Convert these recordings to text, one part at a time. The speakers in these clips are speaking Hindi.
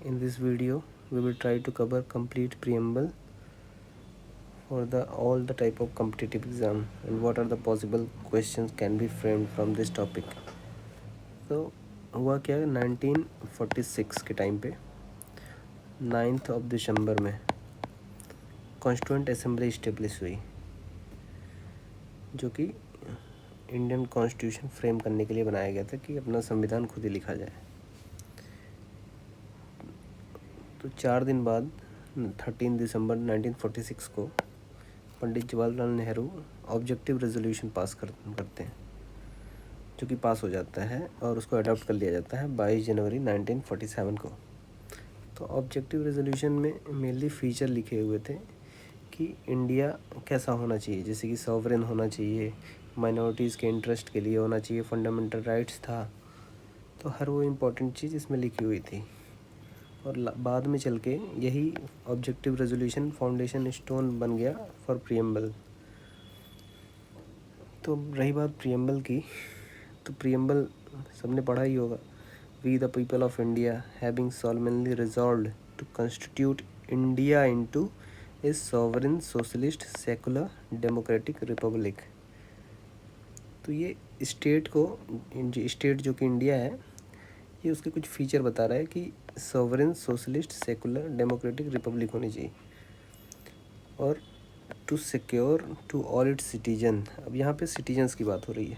In this video, we will try to cover complete preamble for all the type of competitive exam and what are the possible questions can be framed from this topic. तो हुआ क्या 1946 के टाइम पे 9 दिसंबर में कॉन्स्टिट्यूएंट असेंबली इस्टेब्लिश हुई, जो कि इंडियन कॉन्स्टिट्यूशन फ्रेम करने के लिए बनाया गया था कि अपना संविधान खुद ही लिखा जाए। तो 4 दिन बाद 13 दिसंबर 1946 को Pandit Jawaharlal Nehru objective resolution pass करते हैं, जो कि पास हो जाता है और उसको अडॉप्ट कर लिया जाता है 22 जनवरी 1947 को। तो ऑब्जेक्टिव रेजोल्यूशन में मेनली फीचर लिखे हुए थे कि इंडिया कैसा होना चाहिए, जैसे कि सॉवरेन होना चाहिए, माइनॉरिटीज़ के इंटरेस्ट के लिए होना चाहिए, फंडामेंटल राइट्स था। तो हर वो इम्पोर्टेंट चीज़ इसमें लिखी हुई थी और बाद में चल के यही ऑब्जेक्टिव रेजोल्यूशन फाउंडेशन स्टोन बन गया फॉर प्रियम्बल। तो रही बात प्रियम्बल की, तो प्रियम्बल सबने पढ़ा ही होगा। We the people of India having solemnly resolved to constitute India into a sovereign socialist secular democratic republic. तो ये स्टेट जो कि इंडिया है, ये उसके कुछ फीचर बता रहा है कि sovereign socialist secular democratic republic होनी चाहिए और to secure to all its citizen. अब यहाँ पे सिटीजन्स की बात हो रही है।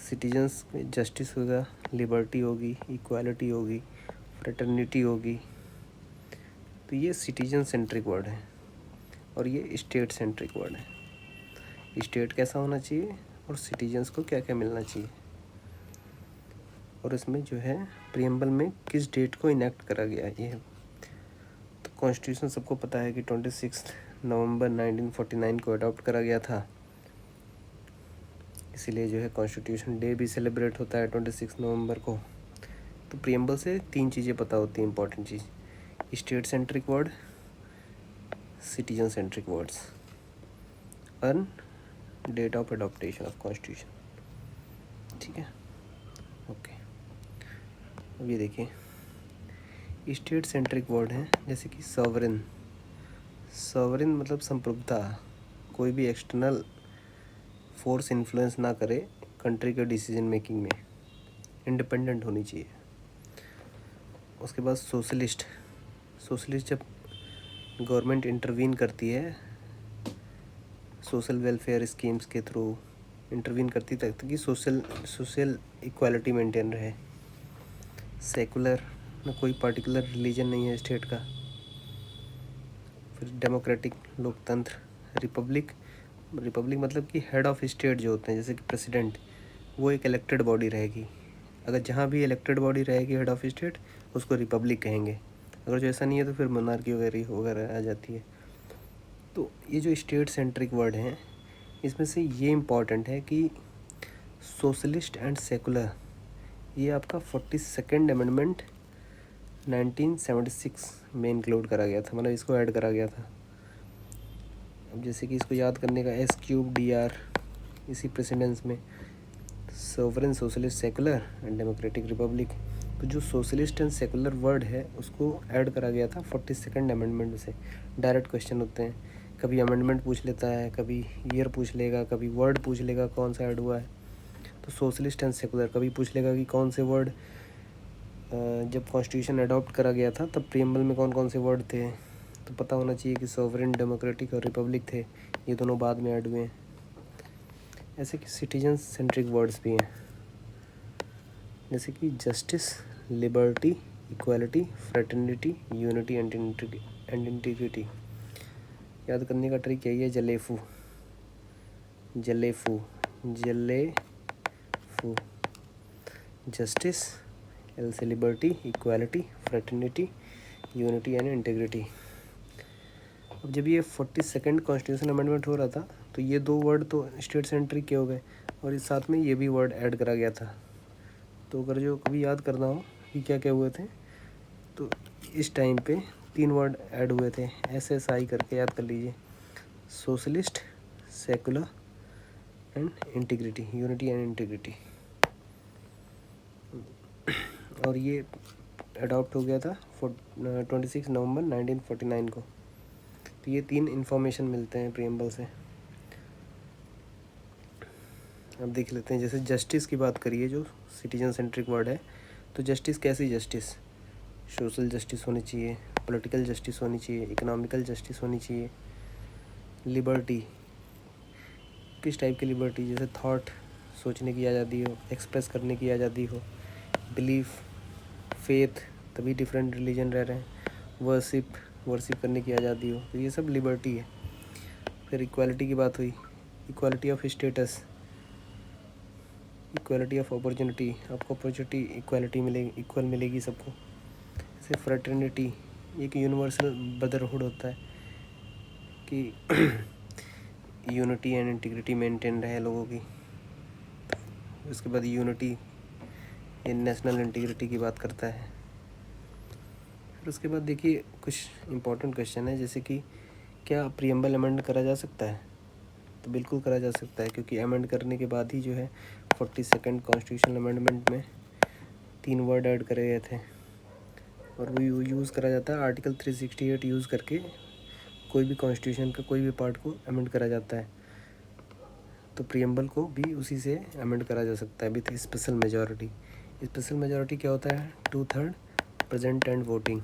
सिटीजन्स में जस्टिस होगा, लिबर्टी होगी, इक्वालिटी होगी, फ्रेटर्निटी होगी। तो ये सिटीजन सेंट्रिक वर्ड है और ये स्टेट सेंट्रिक वर्ड है। स्टेट कैसा होना चाहिए और सिटीजन्स को क्या क्या मिलना चाहिए, और इसमें जो है प्रियम्बल में किस डेट को इनेक्ट करा गया है ये। तो कॉन्स्टिट्यूशन सबको पता है कि 26 नवंबर 1949 को अडॉप्ट करा गया था, इसीलिए जो है कॉन्स्टिट्यूशन डे भी सेलिब्रेट होता है 26 नवंबर को। तो प्रियम्बल से 3 चीज़ें पता होती हैं, इंपॉर्टेंट चीज़: state centric word, citizen centric words, और date of adoption of constitution. ठीक है, ओके। अब ये देखिए, स्टेट सेंट्रिक वर्ड हैं जैसे कि सॉवरेन। सॉवरेन मतलब संप्रभुता, कोई भी एक्सटर्नल फोर्स इन्फ्लुएंस ना करे कंट्री के डिसीजन मेकिंग में, इंडिपेंडेंट होनी चाहिए। उसके बाद सोशलिस्ट। सोशलिस्ट जब गवर्नमेंट इंटरवीन करती है सोशल वेलफेयर स्कीम्स के थ्रू, इंटरवीन करती तक कि सोशल इक्वालिटी मेंटेन रहे। सेकुलर में कोई पर्टिकुलर रिलीजन नहीं है स्टेट का। फिर डेमोक्रेटिक, लोकतंत्र। रिपब्लिक मतलब कि हेड ऑफ स्टेट जो होते हैं, जैसे कि प्रेसिडेंट, वो एक इलेक्टेड बॉडी रहेगी। अगर जहाँ भी इलेक्टेड बॉडी रहेगी हेड ऑफ स्टेट, उसको रिपब्लिक कहेंगे। अगर जो ऐसा नहीं है तो फिर मोनार्की वगैरह आ जाती है। तो ये जो स्टेट सेंट्रिक वर्ड हैं, इसमें से ये इम्पॉर्टेंट है कि सोशलिस्ट एंड सेकुलर, ये आपका 42nd अमेंडमेंट 1976 में इंक्लूड करा गया था, मतलब इसको ऐड करा गया था। अब जैसे कि इसको याद करने का SQDR, इसी प्रेसिडेंस में sovereign socialist secular and democratic republic. तो जो सोशलिस्ट एंड सेकुलर वर्ड है उसको ऐड करा गया था 42nd अमेंडमेंट से। डायरेक्ट क्वेश्चन होते हैं, कभी अमेंडमेंट पूछ लेता है, कभी ईयर पूछ लेगा, कभी वर्ड पूछ लेगा कौन सा ऐड हुआ है। तो सोशलिस्ट एंड सेकुलर कभी पूछ लेगा कि कौन से वर्ड जब कॉन्स्टिट्यूशन अडॉप्ट करा गया था तब प्रीएम्बल में कौन कौन से वर्ड थे। तो पता होना चाहिए कि सोवरेन, डेमोक्रेटिक और रिपब्लिक थे, ये दोनों बाद में ऐड हुए हैं। ऐसे कि सिटीजन सेंट्रिक वर्ड्स भी हैं, जैसे कि justice, liberty, equality, fraternity, unity and integrity. याद करने का ट्रिक यही है, जलेफू, जस्टिस, एल से liberty, equality, fraternity, unity and integrity. अब जब ये 42nd कॉन्स्टिट्यूशन अमेंडमेंट हो रहा था तो ये 2 वर्ड तो स्टेट सेंट्रिक के हो गए और इस साथ में ये भी वर्ड ऐड करा गया था। तो अगर जो कभी याद करना हो कि क्या क्या हुए थे, तो इस टाइम पे 3 वर्ड ऐड हुए थे, SSI करके याद कर लीजिए: socialist, secular and integrity, unity and integrity. और ये अडॉप्ट हो गया था 26 नवंबर 1949 को। तो ये 3 इन्फॉर्मेशन मिलते हैं प्रियम्बल से। अब देख लेते हैं, जैसे जस्टिस की बात करिए, जो सिटीजन सेंट्रिक वर्ड है, तो जस्टिस कैसी जस्टिस? सोशल जस्टिस होनी चाहिए, पॉलिटिकल जस्टिस होनी चाहिए, इकोनॉमिकल जस्टिस होनी चाहिए। लिबर्टी, किस टाइप की लिबर्टी? जैसे थॉट, सोचने की आज़ादी हो, एक्सप्रेस करने की आज़ादी हो, बिलीफ, फेथ, तभी डिफरेंट रिलीजन रह रहे हैं, वर्शिप करने की आज़ादी हो, तो ये सब लिबर्टी है। फिर इक्वालिटी की बात हुई, equality of status, equality of opportunity, आपको अपॉर्चुनिटी इक्वालिटी मिलेगी, इक्वल मिलेगी सबको। जैसे फ्रेटर्निटी, एक यूनिवर्सल ब्रदरहुड होता है कि यूनिटी एंड इंटीग्रिटी मेंटेन रहे लोगों की। उसके बाद यूनिटी, ये नेशनल इंटीग्रिटी की बात करता है। फिर उसके बाद देखिए कुछ इम्पोर्टेंट क्वेश्चन है, जैसे कि क्या प्रियम्बल अमेंड करा जा सकता है? तो बिल्कुल करा जा सकता है, क्योंकि अमेंड करने के बाद ही जो है 42nd कॉन्स्टिट्यूशनल अमेंडमेंट में 3 वर्ड ऐड करे गए थे, और वो यूज़ करा जाता है आर्टिकल 368 यूज़ करके। कोई भी कॉन्स्टिट्यूशन का कोई भी पार्ट को अमेंड करा जाता है, तो प्रियम्बल को भी उसी से अमेंड करा जा सकता है with special majority. Special majority क्या होता है? 2/3 प्रेजेंट एंड वोटिंग।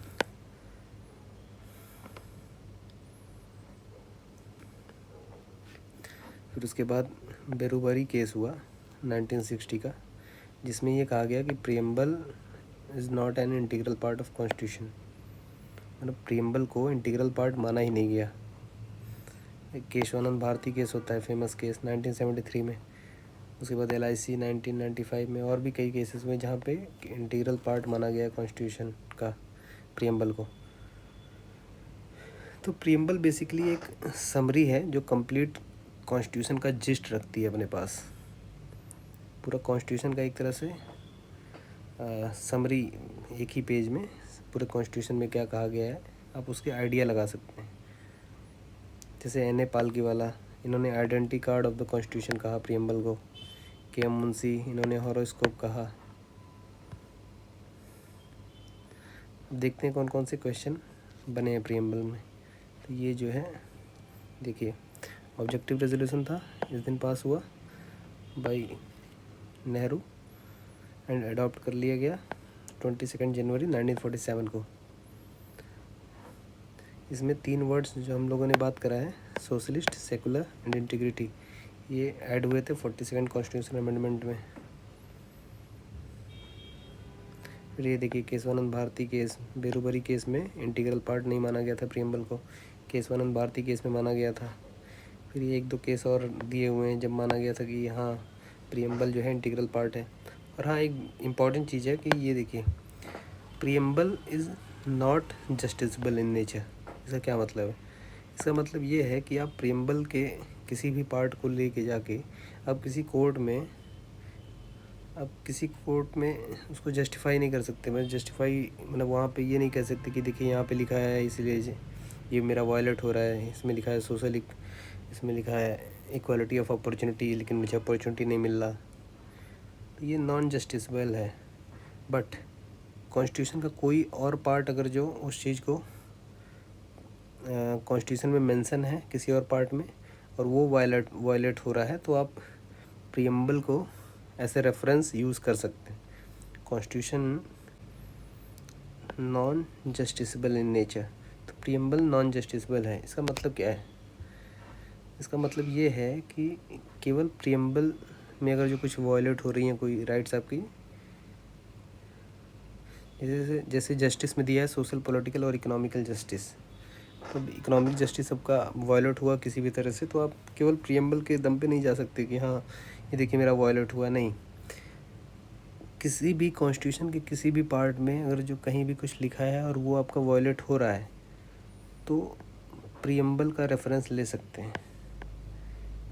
फिर उसके बाद बेरुबरी केस हुआ 1960 का, जिसमें ये कहा गया कि preamble is not an integral part of constitution, मतलब प्रियम्बल को इंटीग्रल पार्ट माना ही नहीं गया। एक केशवानंद भारती केस होता है, फेमस केस 1973 में। उसके बाद LIC 1995 में, और भी कई केसेस हुए जहाँ पे इंटीग्रल पार्ट माना गया कॉन्स्टिट्यूशन का प्रियम्बल को। तो प्रियम्बल बेसिकली एक समरी है जो कंप्लीट कॉन्स्टिट्यूशन का जिस्ट रखती है अपने पास। पूरा कॉन्स्टिट्यूशन का एक तरह से समरी एक ही पेज में, पूरे कॉन्स्टिट्यूशन में क्या कहा गया है आप उसके आइडिया लगा सकते हैं। जैसे NA पालकीवाला, इन्होंने identity card of the constitution कहा प्रियम्बल को। KM मुंशी, इन्होंने हॉरोस्कोप कहा। अब देखते हैं कौन कौन से क्वेश्चन बने हैं प्रियम्बल में। तो ये जो है देखिए, ऑब्जेक्टिव रेजोल्यूशन था, इस दिन पास हुआ बाय नेहरू एंड अडॉप्ट कर लिया गया 22 जनवरी 1947 को। इसमें 3 वर्ड्स जो हम लोगों ने बात करा है, सोशलिस्ट, सेकुलर एंड इंटीग्रिटी, ये ऐड हुए थे 42nd कॉन्स्टिट्यूशन अमेंडमेंट में। फिर ये देखिए केशवानंद भारती केस, बेरुबरी केस में इंटीग्रल पार्ट नहीं माना गया था प्रियम्बल को, केशवानंद भारती केस में माना गया था। फिर ये 1-2 केस और दिए हुए हैं जब माना गया था कि हाँ प्रियम्बल जो है इंटीग्रल पार्ट है। और हाँ, एक इम्पॉर्टेंट चीज़ है कि ये देखिए, preamble is not justiciable in nature. इसका क्या मतलब है? इसका मतलब ये है कि आप प्रियम्बल के किसी भी पार्ट को लेके जाके आप किसी कोर्ट में उसको जस्टिफाई नहीं कर सकते। मतलब वहाँ पे ये नहीं कह सकते कि देखिए यहाँ पे लिखा है इसलिए ये मेरा वायलेट हो रहा है, इसमें लिखा है इसमें लिखा है इक्वालिटी ऑफ अपॉर्चुनिटी, लेकिन मुझे अपॉर्चुनिटी नहीं मिल रहा, तो ये नॉन जस्टिसबल है। बट कॉन्स्टिट्यूशन का कोई और पार्ट अगर जो उस चीज़ को कॉन्स्टिट्यूशन में मेंशन है किसी और पार्ट में, और वो वायलेट हो रहा है, तो आप प्रियम्बल को ऐसे रेफरेंस यूज़ कर सकते हैं। Constitution non justiciable in nature, तो प्रियम्बल नॉन जस्टिसबल है। इसका मतलब क्या है? इसका मतलब ये है कि केवल प्रियम्बल में अगर जो कुछ वायलेट हो रही हैं कोई राइट्स आपकी, जैसे जस्टिस में दिया है सोशल, पॉलिटिकल और इकोनॉमिकल जस्टिस, तो इकोनॉमिक जस्टिस सबका वायलेट हुआ किसी भी तरह से, तो आप केवल प्रियम्बल के दम पे नहीं जा सकते कि हाँ ये देखिए मेरा वायलेट हुआ। नहीं, किसी भी कॉन्स्टिट्यूशन के किसी भी पार्ट में अगर जो कहीं भी कुछ लिखा है और वो आपका वायलेट हो रहा है, तो प्रियम्बल का रेफरेंस ले सकते हैं।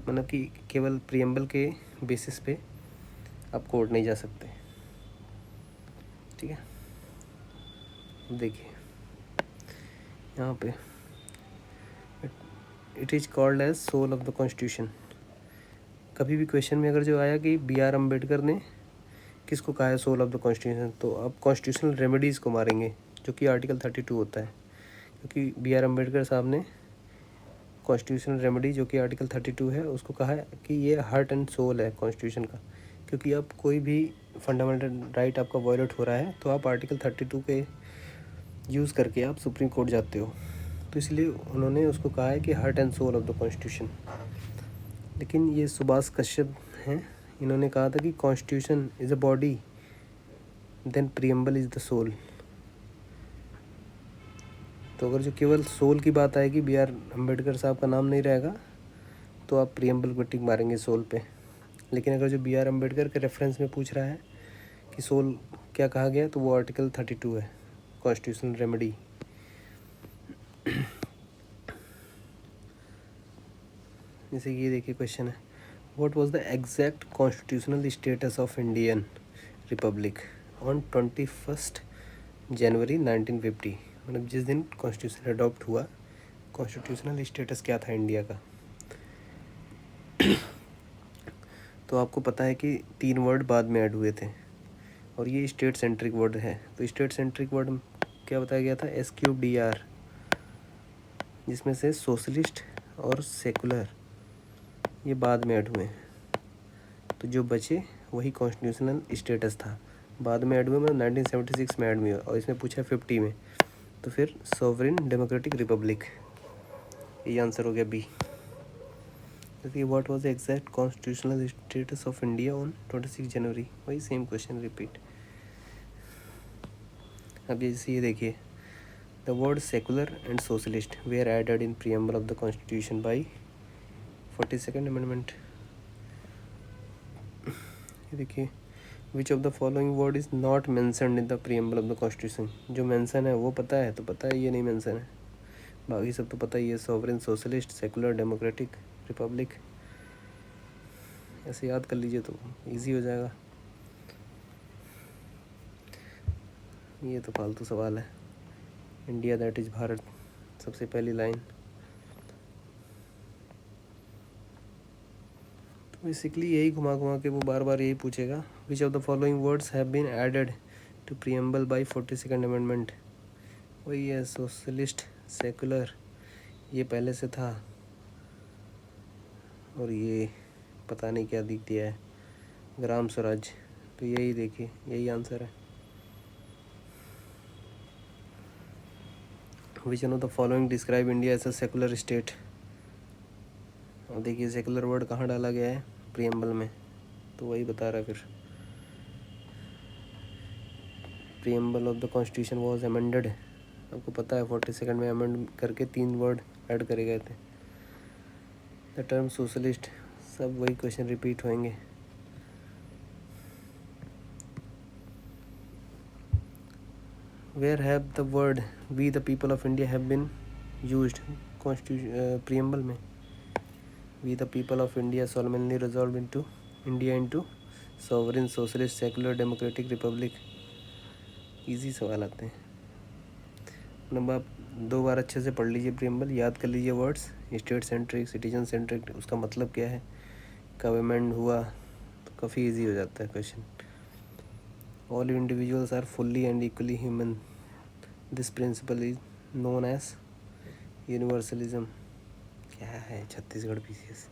मतलब कि केवल प्रियम्बल के बेसिस पे आप कोर्ट नहीं जा सकते। ठीक है, देखिए यहाँ पे it is called as soul of the constitution. कभी भी क्वेश्चन में अगर जो आया कि BR अम्बेडकर ने किसको कहा है सोल ऑफ द कॉन्स्टिट्यूशन, तो अब कॉन्स्टिट्यूशनल रेमेडीज़ को मारेंगे जो कि आर्टिकल 32 होता है, क्योंकि बी आर अम्बेडकर साहब ने कॉन्स्टिट्यूशनल रेमेडी जो कि आर्टिकल 32 है उसको कहा है कि ये हार्ट एंड सोल है कॉन्स्टिट्यूशन का, क्योंकि अब कोई भी फंडामेंटल राइट आपका वायलेट हो रहा है तो आप आर्टिकल 32 के यूज़ करके आप सुप्रीम कोर्ट जाते हो, तो इसलिए उन्होंने उसको कहा है कि heart and soul of the constitution. लेकिन ये सुभाष कश्यप हैं, इन्होंने कहा था कि constitution is a body then preamble is the soul. तो अगर जो केवल सोल की बात आएगी, बी आर अम्बेडकर साहब का नाम नहीं रहेगा, तो आप प्रीएम्बल को टिक मारेंगे सोल पे। लेकिन अगर जो बी आर अम्बेडकर के रेफरेंस में पूछ रहा है कि सोल क्या कहा गया, तो वो आर्टिकल 32 है कॉन्स्टिट्यूशनल रेमेडी। जैसे ये देखिए क्वेश्चन है, what was the exact constitutional status of Indian Republic on 21 जनवरी 1950। मतलब जिस दिन कॉन्स्टिट्यूशन अडॉप्ट हुआ, कॉन्स्टिट्यूशनल स्टेटस क्या था इंडिया का। तो आपको पता है कि 3 वर्ड बाद में ऐड हुए थे और ये स्टेट सेंट्रिक वर्ड है। तो स्टेट सेंट्रिक वर्ड क्या बताया गया था, SQDR, जिसमें से सोशलिस्ट और सेकुलर ये बाद में ऐड हुए। तो जो बचे वही कॉन्स्टिट्यूशनल स्टेटस था, बाद में ऐड हुए, मतलब 1976 में ऐड हुए, और इसमें पूछा 50 में, तो फिर सॉवरेन डेमोक्रेटिक रिपब्लिक, ये आंसर हो गया बी। देखिए what was the exact constitutional status of India on 26 January, वही सेम क्वेश्चन रिपीट। अब जैसे ये देखिए, the word secular and socialist were added in preamble of the constitution by 42nd amendment. ये देखिए, which of the following word is not mentioned in the preamble of the constitution. जो मैंसन है वो पता है, तो पता है, ये नहीं मैंसन है, बाकी सब तो पता ही है, sovereign, socialist, secular, democratic, Republic. ऐसे याद कर लीजिए तो इजी हो जाएगा। ये तो फालतू सवाल है। इंडिया दैट इज़ भारत, सबसे पहली लाइन। तो बेसिकली यही घुमा घुमा के वो बार बार यही पूछेगा, which of the following words have been added to preamble by 42nd amendment. वही है, सोशलिस्ट, सेकुलर, ये पहले से था, और ये पता नहीं क्या दिख दिया है, ग्राम स्वराज। तो यही देखिए, यही आंसर है। Which one of the following describe India as a secular state. और देखिए सेकुलर वर्ड कहाँ डाला गया है, प्रीएम्बल में, तो वही बता रहा है। फिर preamble of the constitution was amended, आपको पता है 42nd में अमेंड करके 3 वर्ड ऐड करे गए थे। द टर्म सोशलिस्ट, सब वही क्वेश्चन रिपीट होंगे। Where have the word we the people of India have been used constitution preamble में। We the people of India solemnly resolve into India into sovereign, socialist, secular, democratic, republic. Easy सवाल आते हैं। मतलब आप 2 बार अच्छे से पढ़ लीजिए प्रीएम्बल, याद कर लीजिए words, state centric, citizen centric, उसका मतलब क्या है, कब अमेंड हुआ, तो काफ़ी इजी हो जाता है question. All individuals are fully and equally human, this principle is known as universalism. क्या है Chhattisgarh PCS।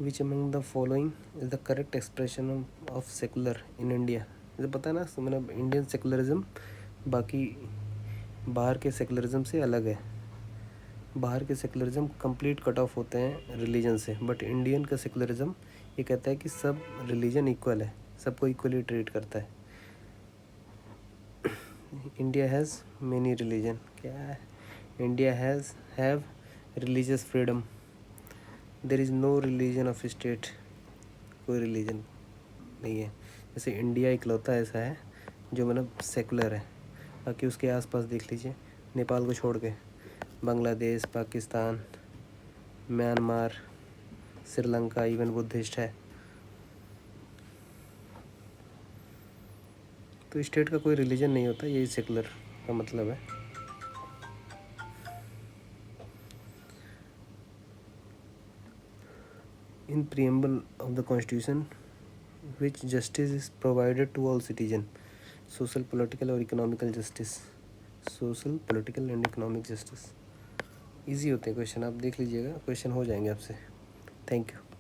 Which among the following is the correct expression of secular in India. मुझे पता है ना, मतलब इंडियन सेकुलरिज्म बाकी बाहर के सेकुलरिज्म से अलग है। बाहर के सेकुलरिज्म कंप्लीट कट ऑफ होते हैं रिलीजन से, बट इंडियन का सेकुलरिज्म ये कहता है कि सब रिलीजन इक्वल है, सबको इक्वली ट्रीट करता है। इंडिया हैज़ मेनी रिलीजन, क्या है, India have religious freedom, there is no religion of state, कोई रिलीजन नहीं है। जैसे इंडिया इकलौता ऐसा है जो मतलब सेकुलर है, बाकी उसके आसपास देख लीजिए, नेपाल को छोड़ के Bangladesh, Pakistan, Myanmar, Sri Lanka even Buddhist है। तो स्टेट का कोई रिलीजन नहीं होता, यही सेकुलर का मतलब है। In preamble of the constitution which justice is provided to all citizen, social political और economical justice, social political and economic justice. Easy होते हैं क्वेश्चन, आप देख लीजिएगा, क्वेश्चन हो जाएंगे आपसे। Thank you.